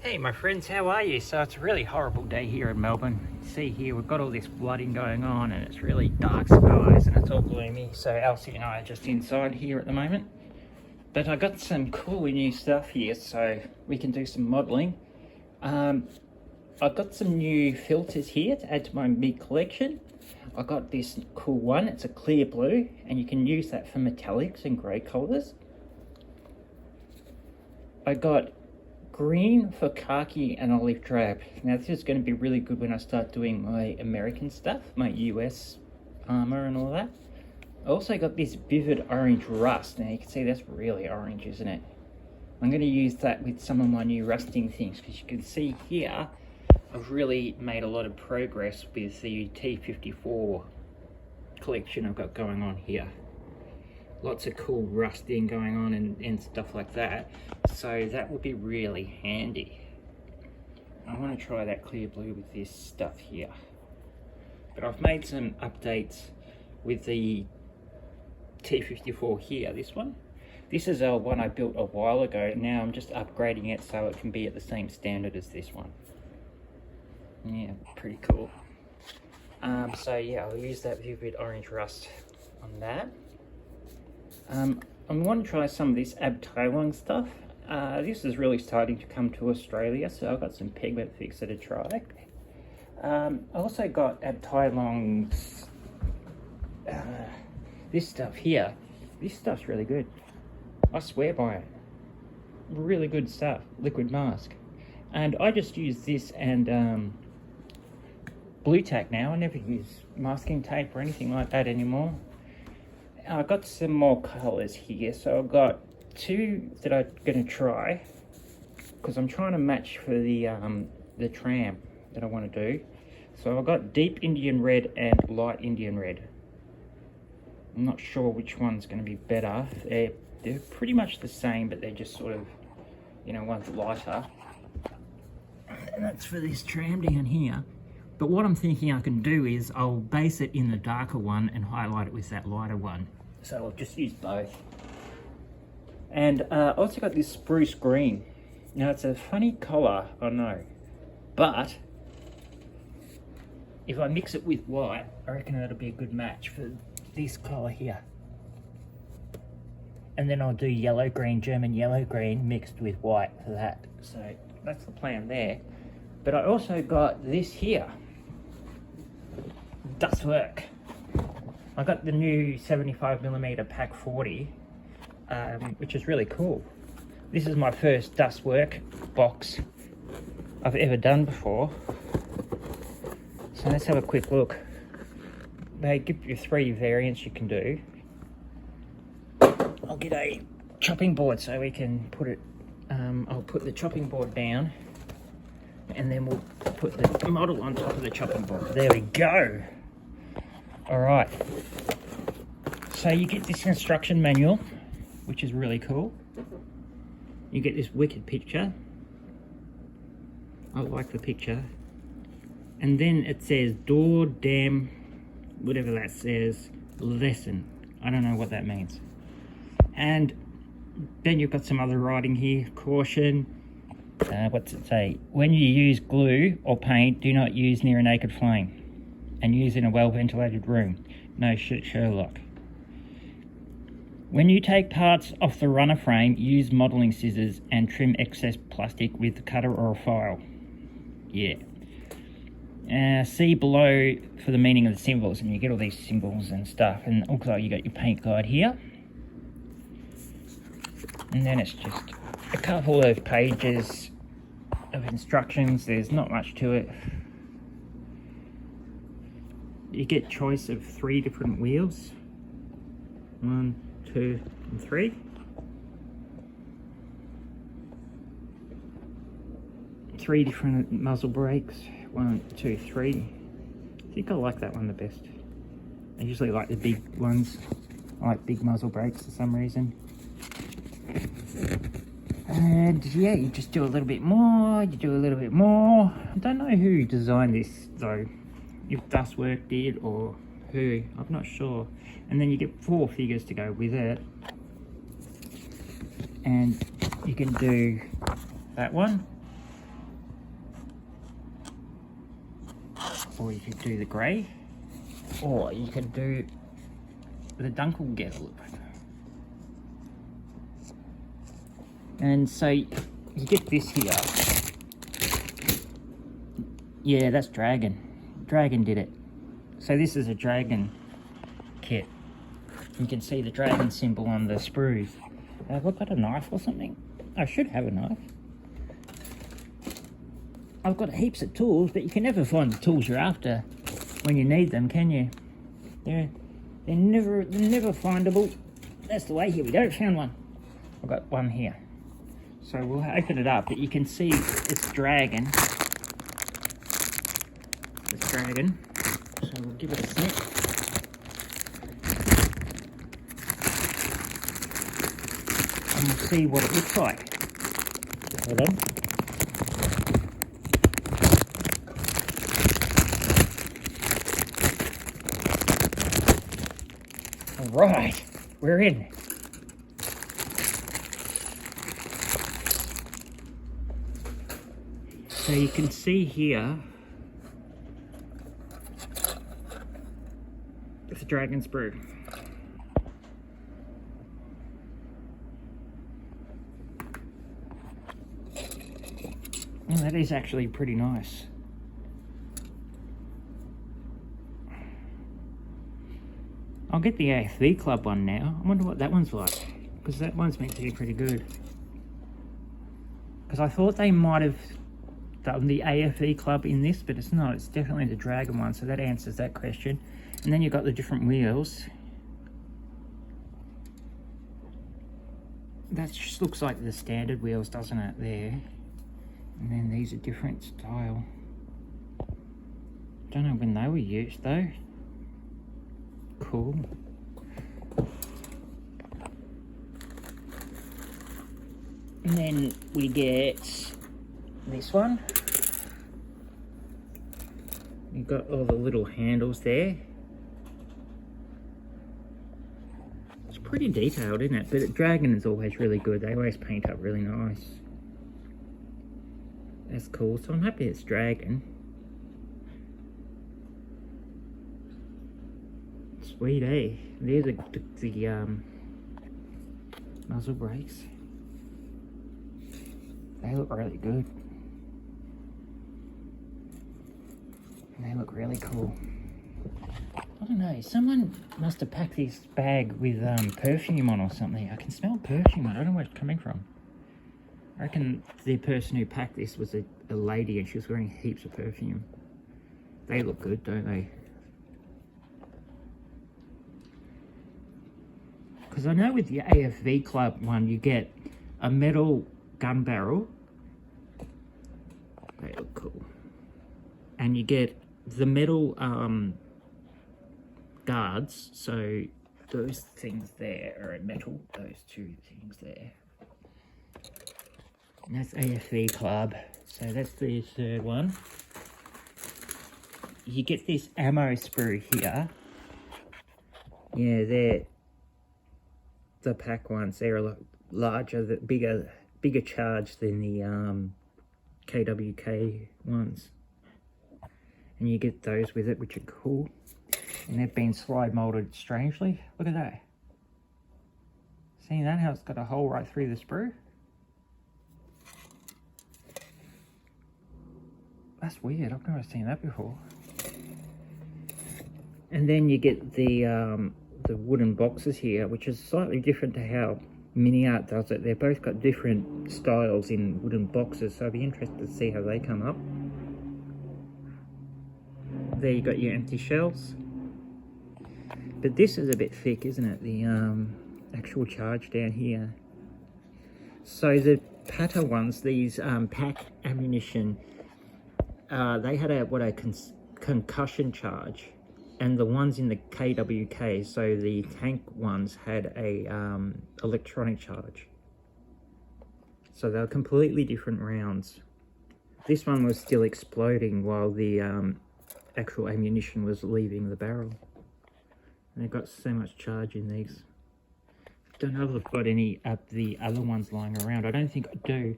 Hey my friends, how are you? So it's a really horrible day here in Melbourne. See here, we've got all this flooding going on and it's really dark skies and it's all gloomy. So Elsie and I are just inside here at the moment. But I got some cool new stuff here so we can do some modelling. I've got some new filters here to add to my big collection. I got this cool one, it's a clear blue and you can use that for metallics and grey colours. I got green for khaki and olive drab. Now this is going to be really good when I start doing my American stuff, my US armour and all that. I also got this vivid orange rust. Now you can see that's really orange, isn't it? I'm going to use that with some of my new rusting things because you can see here I've really made a lot of progress with the T54 collection I've got going on here. Lots of cool rusting going on and stuff like that, so that would be really handy. I want to try that clear blue with this stuff here, but I've made some updates with the T54 here. This is a one I built a while ago. Now I'm just upgrading it so it can be at the same standard as this one. Yeah, pretty cool. So yeah, I'll use that vivid orange rust on that. I want to try some of this Abteilung stuff. This is really starting to come to Australia, so I've got some pigment fixer to try. I also got Abteilung's this stuff here. This stuff's really good. I swear by it. Really good stuff. Liquid mask. And I just use this and blue tack now. I never use masking tape or anything like that anymore. I've got some more colours here, so I've got two that I'm going to try because I'm trying to match for the tram that I want to do. So I've got deep Indian red and light Indian red. I'm not sure which one's going to be better. They're pretty much the same, but they're just sort of, you know, one's lighter. And that's for this tram down here. But what I'm thinking I can do is I'll base it in the darker one and highlight it with that lighter one. So I'll just use both. And I also got this spruce green. Now it's a funny colour, I know. But if I mix it with white, I reckon that'll be a good match for this colour here. And then I'll do yellow green, German yellow green mixed with white for that. So that's the plan there. But I also got this here. Werk. I got the new 75mm PAK 40, which is really cool. This is my first Werk box I've ever done before. So let's have a quick look. They give you 3 variants you can do. I'll get a chopping board so we can put it, I'll put the chopping board down and then we'll put the model on top of the chopping board. There we go. All right. So you get this instruction manual, which is really cool. You get this wicked picture. I like the picture. And then it says door, dam, whatever that says, lesson. I don't know what that means. And then you've got some other writing here. Caution. What's it say? When you use glue or paint, do not use near a naked flame. And use in a well-ventilated room. No shit, Sherlock. When you take parts off the runner frame, use modelling scissors and trim excess plastic with a cutter or a file. Yeah. See below for the meaning of the symbols, and you get all these symbols and stuff. And also you got your paint guide here. And then it's just a couple of pages of instructions. There's not much to it. You get choice of 3 different wheels. 1, 2, and 3. Three different muzzle brakes. 1, 2, 3. I think I like that one the best. I usually like the big ones. I like big muzzle brakes for some reason. And yeah, you just do a little bit more, you do a little bit more. I don't know who designed this though. If Werk did or who, I'm not sure. And then you get 4 figures to go with it. And you can do that one, or you could do the grey, or you could do the Dunkel Get look. And so you get this here. Yeah, that's Dragon. Dragon did it. So this is a Dragon kit. You can see the Dragon symbol on the sprues. Have I got a knife or something? I should have a knife. I've got heaps of tools, but you can never find the tools you're after when you need them, can you? They're never findable. That's the way. Here we go. Found one. I've got one here. So we'll open it up, but you can see it's Dragon. It's Dragon. So we'll give it a sniff. And we'll see what it looks like. Hold on. Alright, we're in. So you can see here, it's a Dragon Sprue. Oh, that is actually pretty nice. I'll get the AFV Club one now. I wonder what that one's like, because that one's meant to be pretty good. Because I thought they might have done the AFV Club in this, but it's not. It's definitely the Dragon one, so that answers that question. And then you've got the different wheels. That just looks like the standard wheels, doesn't it, there? And then these are different style. Don't know when they were used, though. Cool. And then we get this one. You've got all the little handles there. It's pretty detailed, isn't it? But Dragon is always really good. They always paint up really nice. That's cool. So I'm happy it's Dragon. Sweet, eh? There's the muzzle brakes. They look really good. They look really cool. I don't know, someone must have packed this bag with perfume on or something. I can smell perfume. I don't know where it's coming from. I reckon the person who packed this was a lady and she was wearing heaps of perfume. They look good, don't they? Because I know with the AFV Club one, you get a metal gun barrel. They look cool. And you get the metal guards. So those things there are metal. Those two things there. And that's AFV Club. So that's the third one. You get this ammo sprue here. Yeah, they're the PAK ones. They're a lot larger, bigger charge than the KWK ones. And you get those with it, which are cool. And they've been slide molded strangely. Look at that. See that? How it's got a hole right through the sprue? That's weird. I've never seen that before. And then you get the wooden boxes here, which is slightly different to how Mini Art does it. They've both got different styles in wooden boxes, so I'd be interested to see how they come up. There you got your empty shells. But this is a bit thick, isn't it? The actual charge down here. So the PATA ones, these PAK ammunition, they had a concussion charge. And the ones in the KWK, so the tank ones, had a electronic charge. So they were completely different rounds. This one was still exploding while the actual ammunition was leaving the barrel. And they've got so much charge in these. Don't know if I've got any of the other ones lying around. I don't think I do,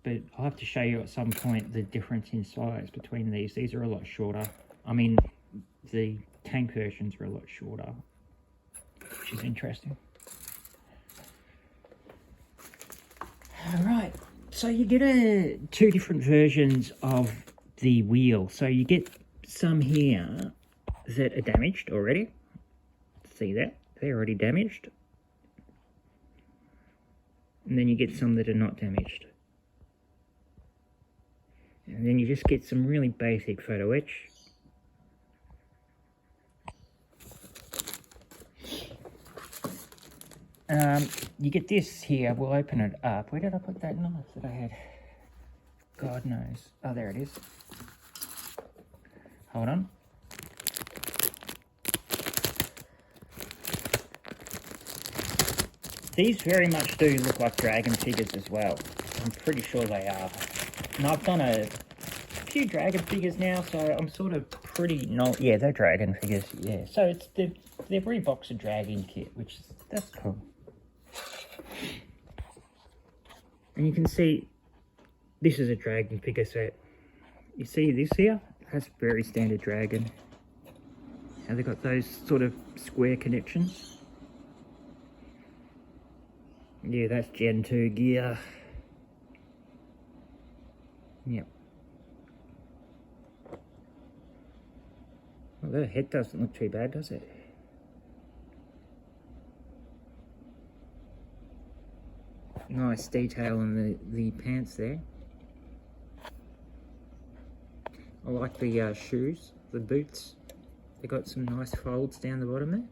but I'll have to show you at some point the difference in size between these. These are a lot shorter. I mean, the tank versions are a lot shorter, which is interesting. Alright, so you get two different versions of the wheel. So you get some here that are damaged already. See that? They're already damaged. And then you get some that are not damaged. And then you just get some really basic photo etch. You get this here. We'll open it up. Where did I put that knife that I had? God knows. Oh, there it is. Hold on. These very much do look like dragon figures as well. I'm pretty sure they are. And I've done a few dragon figures now, so I'm sort of pretty yeah, they're dragon figures. Yeah, so it's the Reeboxer dragon kit, which is that's cool. And you can see this is a dragon figure set. You see this here? That's very standard dragon. And they've got those sort of square connections. Yeah, that's Gen 2 gear. Yep. Well, the head doesn't look too bad, does it? Nice detail on the pants there. I like the shoes, the boots. They got some nice folds down the bottom there.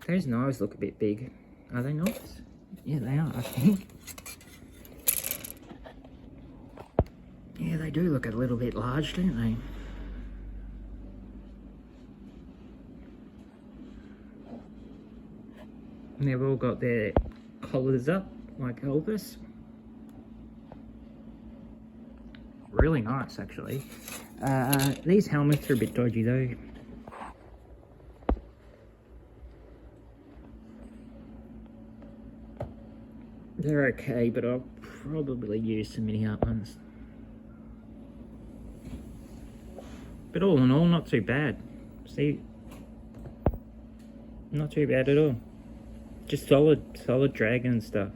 Those knives look a bit big. Are they knives? Yeah, they are, I think. Yeah, they do look a little bit large, don't they? And they've all got their collars up, like Elvis. Really nice, actually. These helmets are a bit dodgy, though. They're okay, but I'll probably use some mini-art ones. But all in all, not too bad. See? Not too bad at all. Just solid dragon stuff.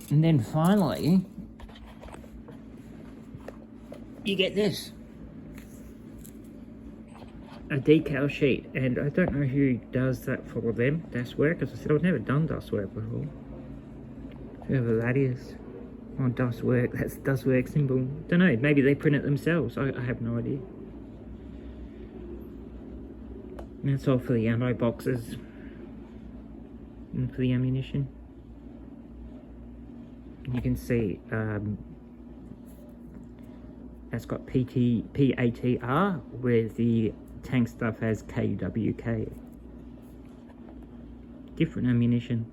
And then finally, you get this. A decal sheet, and I don't know who does that for them. That's Werk, as I said, I've never done dust work before. Whoever that is. Oh, dust work, that's dust work symbol. Don't know, maybe they print it themselves. I have no idea. And that's all for the ammo boxes. And for the ammunition. You can see that's got PATR, where the tank stuff has KWK. Different ammunition.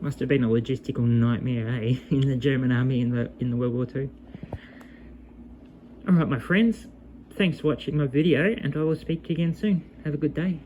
Must have been a logistical nightmare, eh? In the German army in the World War II. Alright, my friends. Thanks for watching my video, and I will speak to you again soon. Have a good day.